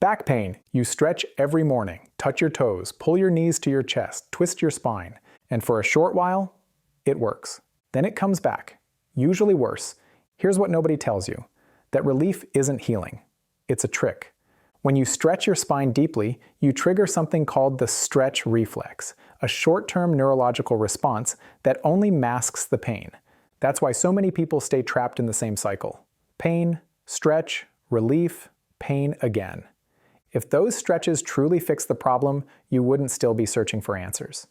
Back pain. You stretch every morning, touch your toes, pull your knees to your chest, twist your spine, and for a short while, it works. Then it comes back, usually worse. Here's what nobody tells you, that relief isn't healing. It's a trick. When you stretch your spine deeply, you trigger something called the stretch reflex, a short-term neurological response that only masks the pain. That's why so many people stay trapped in the same cycle. Pain, stretch, relief, pain again. If those stretches truly fix the problem, you wouldn't still be searching for answers.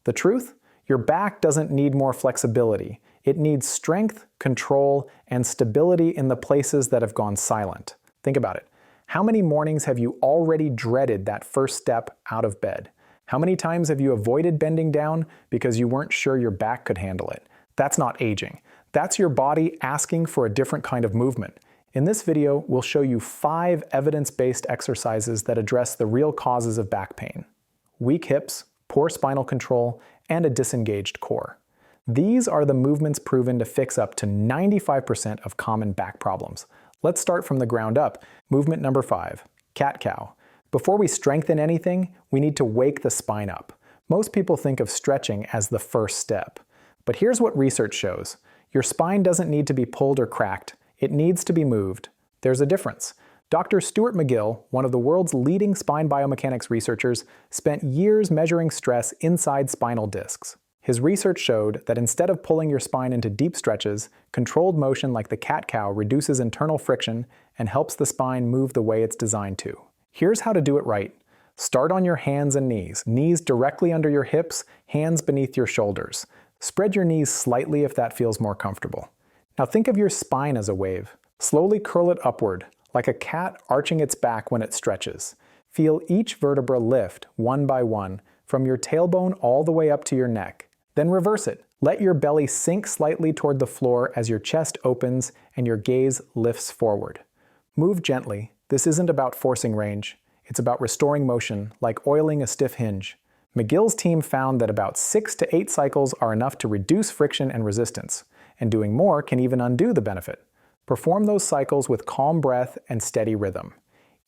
The truth? Your back doesn't need more flexibility. It needs strength, control, and stability in the places that have gone silent. Think about it. How many mornings have you already dreaded that first step out of bed? How many times have you avoided bending down because you weren't sure your back could handle it? That's not aging. That's your body asking for a different kind of movement. In this video, we'll show you 5 evidence-based exercises that address the real causes of back pain: weak hips, poor spinal control, and a disengaged core. These are the movements proven to fix up to 95% of common back problems. Let's start from the ground up. Movement number 5, cat-cow. Before we strengthen anything, we need to wake the spine up. Most people think of stretching as the first step. But here's what research shows. Your spine doesn't need to be pulled or cracked. It needs to be moved. There's a difference. Dr. Stuart McGill, one of the world's leading spine biomechanics researchers, spent years measuring stress inside spinal discs. His research showed that instead of pulling your spine into deep stretches, controlled motion like the cat-cow reduces internal friction and helps the spine move the way it's designed to. Here's how to do it right. Start on your hands and knees directly under your hips, hands beneath your shoulders. Spread your knees slightly if that feels more comfortable. Now think of your spine as a wave. Slowly curl it upward, like a cat arching its back when it stretches. Feel each vertebra lift, one by one, from your tailbone all the way up to your neck. Then reverse it. Let your belly sink slightly toward the floor as your chest opens and your gaze lifts forward. Move gently. This isn't about forcing range. It's about restoring motion, like oiling a stiff hinge. McGill's team found that about 6 to 8 cycles are enough to reduce friction and resistance, and doing more can even undo the benefit. Perform those cycles with calm breath and steady rhythm.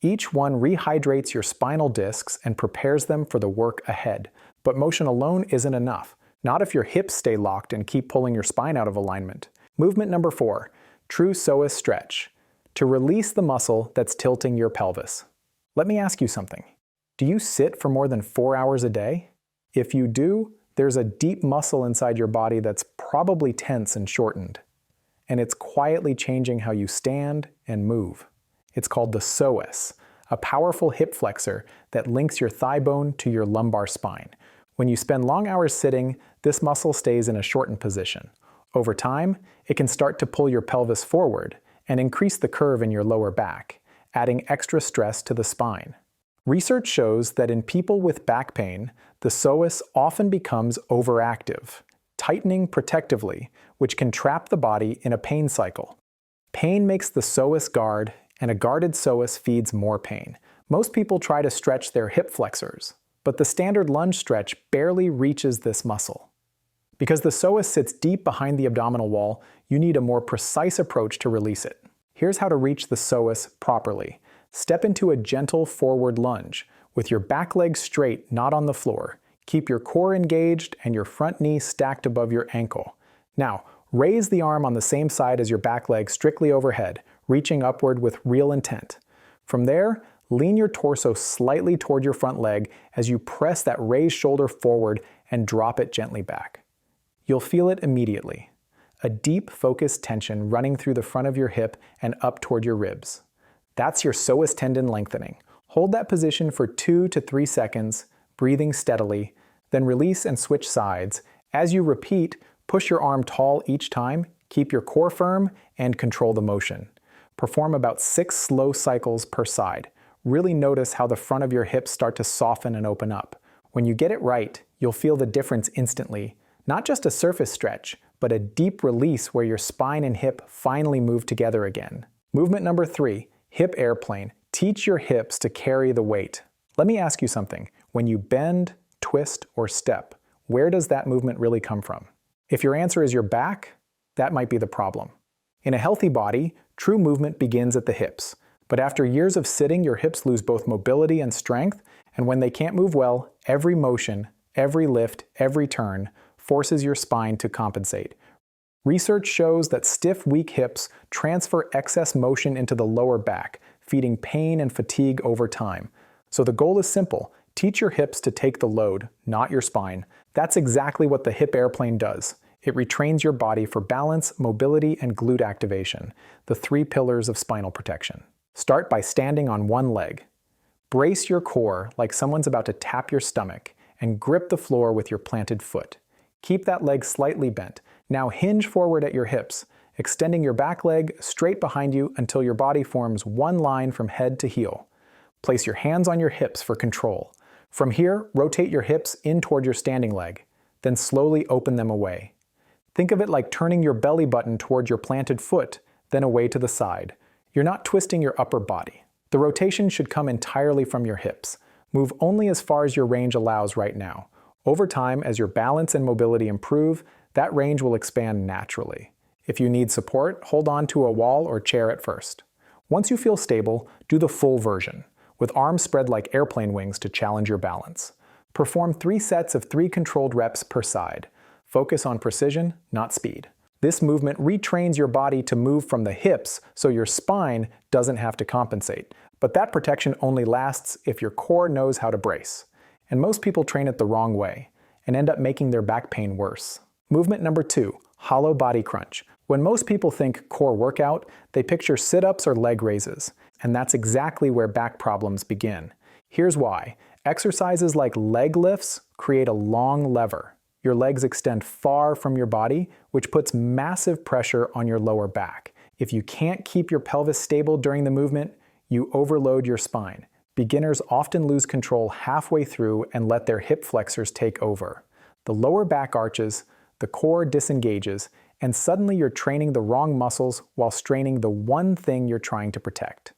Each one rehydrates your spinal discs and prepares them for the work ahead. But motion alone isn't enough. Not if your hips stay locked and keep pulling your spine out of alignment. Movement number 4, true psoas stretch. To release the muscle that's tilting your pelvis. Let me ask you something. Do you sit for more than 4 hours a day? If you do, there's a deep muscle inside your body that's probably tense and shortened. And it's quietly changing how you stand and move. It's called the psoas, a powerful hip flexor that links your thigh bone to your lumbar spine. When you spend long hours sitting, this muscle stays in a shortened position. Over time, it can start to pull your pelvis forward and increase the curve in your lower back, adding extra stress to the spine. Research shows that in people with back pain, the psoas often becomes overactive, tightening protectively, which can trap the body in a pain cycle. Pain makes the psoas guard, and a guarded psoas feeds more pain. Most people try to stretch their hip flexors, but the standard lunge stretch barely reaches this muscle. Because the psoas sits deep behind the abdominal wall, you need a more precise approach to release it. Here's how to reach the psoas properly. Step into a gentle forward lunge, with your back leg straight, not on the floor. Keep your core engaged and your front knee stacked above your ankle. Now, raise the arm on the same side as your back leg strictly overhead, reaching upward with real intent. From there, lean your torso slightly toward your front leg as you press that raised shoulder forward and drop it gently back. You'll feel it immediately. A deep, focused tension running through the front of your hip and up toward your ribs. That's your psoas tendon lengthening. Hold that position for 2 to 3 seconds, breathing steadily, then release and switch sides. As you repeat, push your arm tall each time, keep your core firm, and control the motion. Perform about 6 slow cycles per side. Really notice how the front of your hips start to soften and open up. When you get it right, you'll feel the difference instantly. Not just a surface stretch, but a deep release where your spine and hip finally move together again. Movement number 3, hip airplane. Teach your hips to carry the weight. Let me ask you something. When you bend, twist, or step, where does that movement really come from? If your answer is your back, that might be the problem. In a healthy body, true movement begins at the hips. But after years of sitting, your hips lose both mobility and strength, and when they can't move well, every motion, every lift, every turn forces your spine to compensate. Research shows that stiff, weak hips transfer excess motion into the lower back, feeding pain and fatigue over time. So the goal is simple. Teach your hips to take the load, not your spine. That's exactly what the hip airplane does. It retrains your body for balance, mobility, and glute activation, the 3 pillars of spinal protection. Start by standing on one leg. Brace your core like someone's about to tap your stomach, and grip the floor with your planted foot. Keep that leg slightly bent. Now hinge forward at your hips, extending your back leg straight behind you until your body forms one line from head to heel. Place your hands on your hips for control. From here, rotate your hips in toward your standing leg, then slowly open them away. Think of it like turning your belly button toward your planted foot, then away to the side. You're not twisting your upper body. The rotation should come entirely from your hips. Move only as far as your range allows right now. Over time, as your balance and mobility improve, that range will expand naturally. If you need support, hold on to a wall or chair at first. Once you feel stable, do the full version, with arms spread like airplane wings to challenge your balance. Perform 3 sets of 3 controlled reps per side. Focus on precision, not speed. This movement retrains your body to move from the hips so your spine doesn't have to compensate. But that protection only lasts if your core knows how to brace. And most people train it the wrong way and end up making their back pain worse. Movement number 2, hollow body crunch. When most people think core workout, they picture sit-ups or leg raises. And that's exactly where back problems begin. Here's why. Exercises like leg lifts create a long lever. Your legs extend far from your body, which puts massive pressure on your lower back. If you can't keep your pelvis stable during the movement, you overload your spine. Beginners often lose control halfway through and let their hip flexors take over. The lower back arches, the core disengages, and suddenly you're training the wrong muscles while straining the one thing you're trying to protect.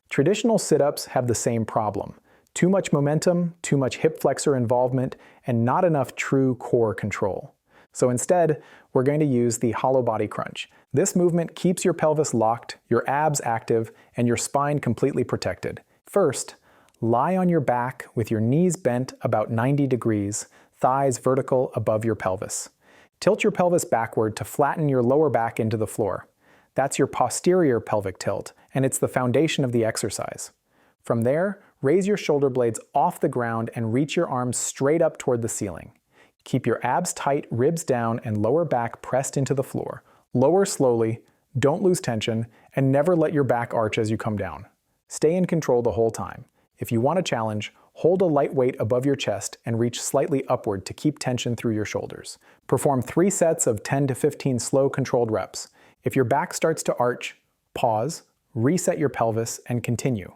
Traditional sit-ups have the same problem. Too much momentum, too much hip flexor involvement, and not enough true core control. So instead, we're going to use the hollow body crunch. This movement keeps your pelvis locked, your abs active, and your spine completely protected. First, lie on your back with your knees bent about 90 degrees, thighs vertical above your pelvis. Tilt your pelvis backward to flatten your lower back into the floor. That's your posterior pelvic tilt, and it's the foundation of the exercise. From there, raise your shoulder blades off the ground and reach your arms straight up toward the ceiling. Keep your abs tight, ribs down, and lower back pressed into the floor. Lower slowly, don't lose tension, and never let your back arch as you come down. Stay in control the whole time. If you want a challenge, hold a light weight above your chest and reach slightly upward to keep tension through your shoulders. Perform 3 sets of 10 to 15 slow, controlled reps. If your back starts to arch, pause, reset your pelvis, and continue.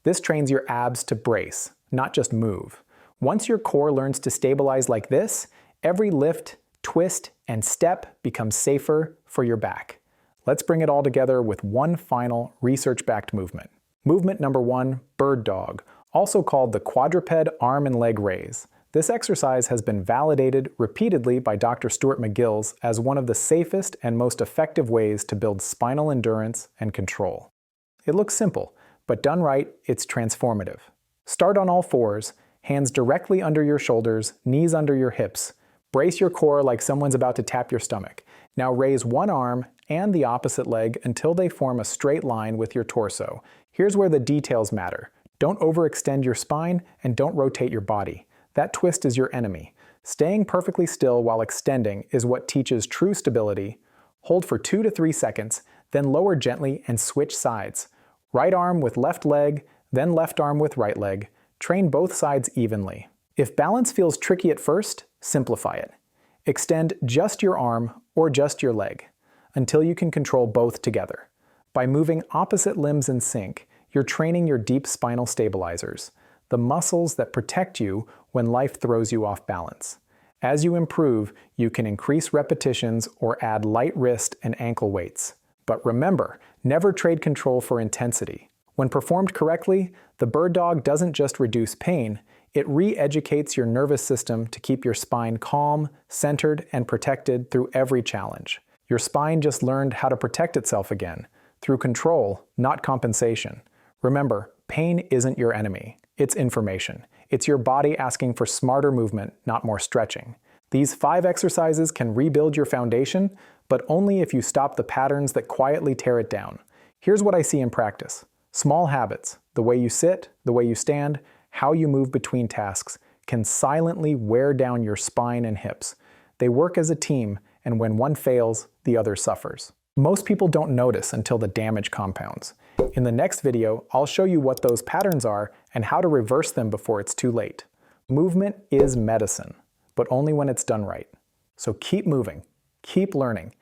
This trains your abs to brace, not just move. Once your core learns to stabilize like this, every lift, twist, and step becomes safer for your back. Let's bring it all together with one final research-backed movement. Movement number 1, bird dog, also called the quadruped arm and leg raise. This exercise has been validated repeatedly by Dr. Stuart McGill as one of the safest and most effective ways to build spinal endurance and control. It looks simple, but done right, it's transformative. Start on all fours, hands directly under your shoulders, knees under your hips. Brace your core like someone's about to tap your stomach. Now raise one arm and the opposite leg until they form a straight line with your torso. Here's where the details matter. Don't overextend your spine and don't rotate your body. That twist is your enemy. Staying perfectly still while extending is what teaches true stability. Hold for 2 to 3 seconds, then lower gently and switch sides. Right arm with left leg, then left arm with right leg. Train both sides evenly. If balance feels tricky at first, simplify it. Extend just your arm or just your leg until you can control both together. By moving opposite limbs in sync, you're training your deep spinal stabilizers, the muscles that protect you when life throws you off balance. As you improve, you can increase repetitions or add light wrist and ankle weights. But remember, never trade control for intensity. When performed correctly, the bird dog doesn't just reduce pain, it re-educates your nervous system to keep your spine calm, centered, and protected through every challenge. Your spine just learned how to protect itself again, through control, not compensation. Remember, pain isn't your enemy. It's information. It's your body asking for smarter movement, not more stretching. These 5 exercises can rebuild your foundation, but only if you stop the patterns that quietly tear it down. Here's what I see in practice. Small habits, the way you sit, the way you stand, how you move between tasks, can silently wear down your spine and hips. They work as a team, and when one fails, the other suffers. Most people don't notice until the damage compounds. In the next video, I'll show you what those patterns are and how to reverse them before it's too late. Movement is medicine, but only when it's done right. So keep moving, keep learning,